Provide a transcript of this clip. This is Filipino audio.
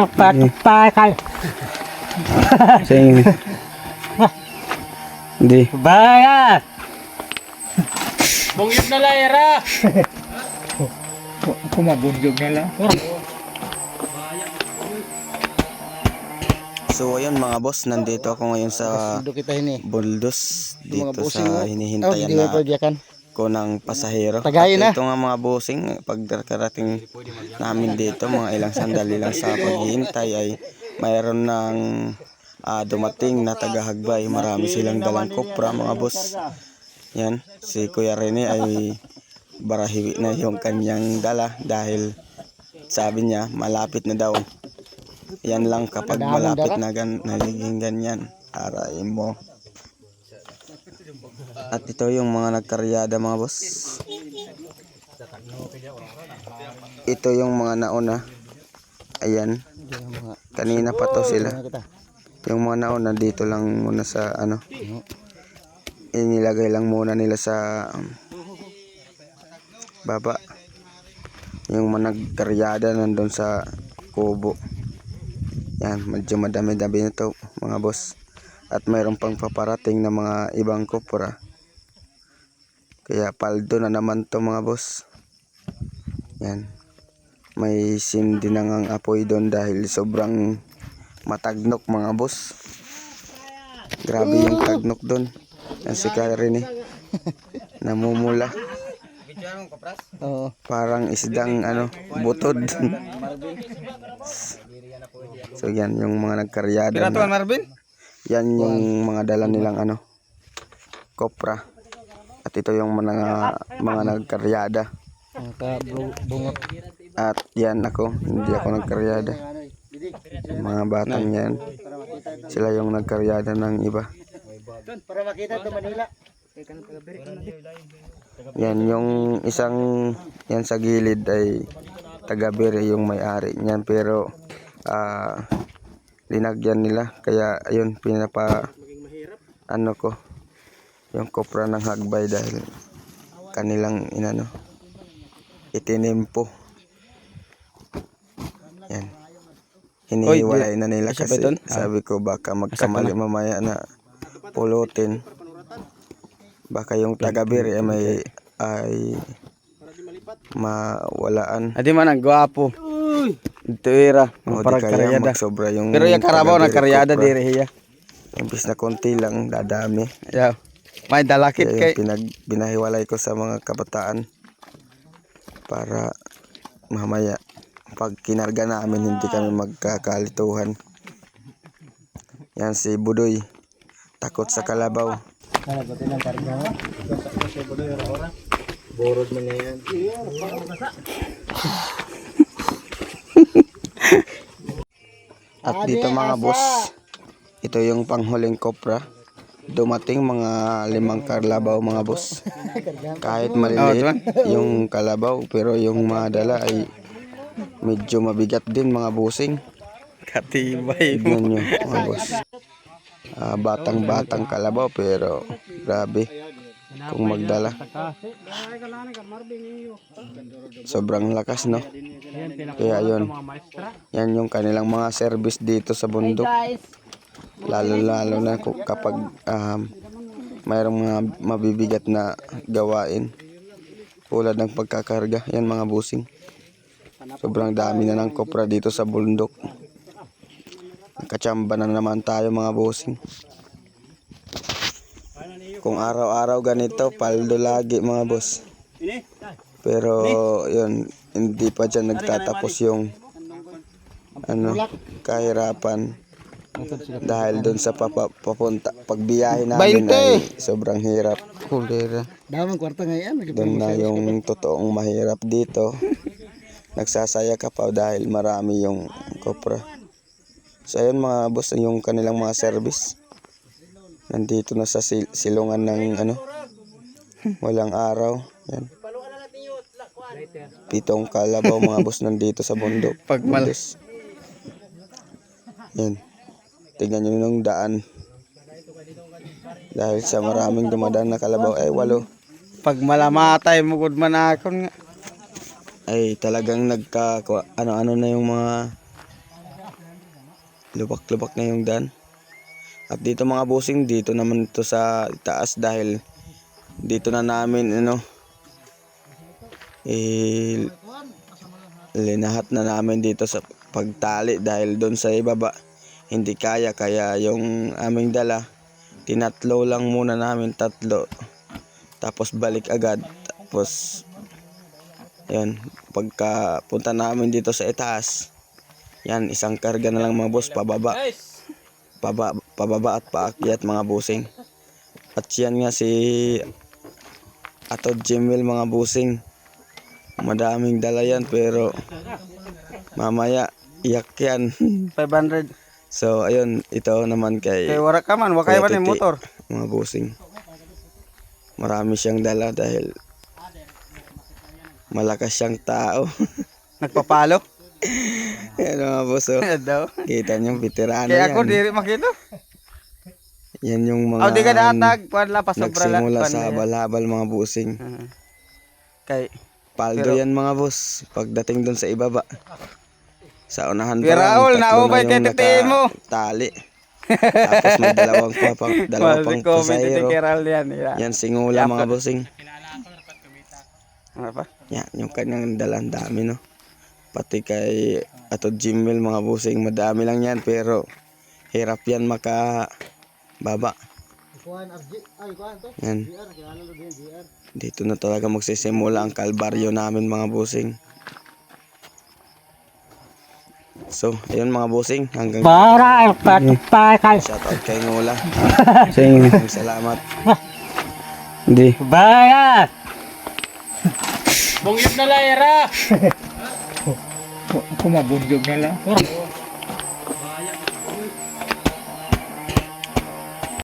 Pakay. Sing. Di. Bayat. Bungyot na lang, Era. Kumabunyog na lang. So ayun mga boss, nandito ako ngayon sa Buldos dito sa hinihintayan na ko ng pasahero. Tagayin na. Ito nga mga bossing, pagkarating namin dito, mga ilang sandali lang sa paghihintay ay mayroon ng dumating na tagahagbay. Marami silang dalang kopra mga boss. Yan, si Kuya Rene ay barahiwi na yung kanyang dala dahil sabi niya malapit na daw. Yan lang kapag malapit na nagiging ganyan. Aray mo. At ito yung mga nagkaryada mga boss. Ito yung mga nauna. Ayan. Kanina pa to sila. Yung mga nauna dito lang muna sa ano. Inilagay lang muna nila sa baba. Yung mga nagkaryada nandun sa kubo. Yan, medyo madami-dami na to mga boss. At mayroon pang paparating na mga ibang kopra. Kaya paldo na naman to mga boss. Yan. May sindi na ngang apoy doon dahil sobrang matagnok mga boss. Grabe yung tagnok doon. Yan si Karen namumula. Parang isdang butod. So yan yung mga nagkaryada na. Yan yung mga dala nilang kopra. At ito yung mga nagkaryada. At yan ako, hindi ako nagkaryada. Mga batang yan. Sila yung nagkaryada ng iba. Para makita ito Manila. Yan yung isang yan sa gilid ay taga-Bere yung may-ari niyan, pero linagyan nila kaya ayun pinapa ko yung kopra ng hagbay dahil kanilang itinimpo. Yan, hinihiwalay na nila kasi sabi ko baka magkamali mamaya na pulutin, baka yung taga-Bere ay mawalaan. Adi man ang gwapo. Ito era. Para karyada. Sobra yung pero yung karabaw na karyada dire hiya. Imbis na konti lang dadami. Yeah. May dalakit kay binahiwalay ko sa mga kabataan para mamaya pag kinarga namin hindi kami magkakalituhan. Yan si Budoy, takot sa kalabaw. Borod mo na yan. At dito mga boss, ito yung panghuling kopra. Dumating mga 5 kalabaw mga boss. Kahit maliliit yung kalabaw, pero yung mga dala ay medyo mabigat din mga bossing. katibay Tignan nyo mga boss. Batang-batang kalabaw pero grabe kung magdala. Sobrang lakas no. Kaya yun, yan yung kanilang mga service dito sa bundok. Lalo na kapag mayroong mga mabibigat na gawain tulad ng pagkakarga. Yan mga busing. Sobrang dami na ng kopra dito sa bundok. Nakachamba na naman tayo mga busing. Kung araw-araw ganito, paldo lagi mga boss. Pero yun, hindi pa dyan nagtatapos yung kahirapan. Dahil doon sa papunta pagbiyahe namin ay sobrang hirap. kulira. Damang kwarta ngayon. Doon na yung totoong mahirap dito. Nagsasaya ka pa dahil marami yung kopra. So ayun mga boss, yung kanilang mga service. Nandito na sa silungan ng walang araw. Yan. 7 kalabaw mga boss nandito sa bundok. Pagmalas. Yan. Tingnan nyo yung daan. Dahil sa maraming dumadaan na kalabaw ay 8. Pag malamatay mo gud man akon nga. Ay talagang ano na yung mga Lubak-lubak na yung daan. At dito mga bossing, dito naman ito sa taas dahil dito na namin linahat na namin dito sa pagtali dahil doon sa ibaba hindi kaya yung aming dala tinatlo lang muna namin, 3 tapos balik agad. Tapos yan, pagka punta namin dito sa itaas, yan, isang karga na lang mga boss, pababa at paakyat mga bossing. At yan nga si Ato Jimwell mga bossing, madaming dala yan pero mamaya iyak yan. 500. So ayun, ito naman kay Kay wara ka man, wakay Kuya man yung Titi, motor. mga bossing. Marami siyang dala dahil malakas siyang tao. Nagpapalo. Yan mga boss, oh. Daw. Kita niyong veterano Kaya ako yan. diri makita. Yan yung mga Aw di ka datag, kuan la pasobra la. nagsimula kuwan sa na yan. habal-habal mga bossing. Kay Paldo Pero- yan mga boss. Pagdating doon sa ibaba. Sa unahan pa Kuya lang, Raul, 3 naubay na kay yung titiin mo. nakatali. Tapos may dalawa pang pasahero. Kay Raul yan. Yan singula mga bossing. Ano pa? Yan, yung kanyang dalang dami, no. Pati kay Ato Jimwell mga bossing, madami lang yan pero hirap yan makababa. Yan. Dito na talaga magsisimula ang kalbaryo namin mga bossing. So, ayun mga bossing, hanggang Para patay. shoutout kay Ngola. Sige. Maraming salamat. Hindi. Bayas. Bungyot na layera. Kumabunyog na lang.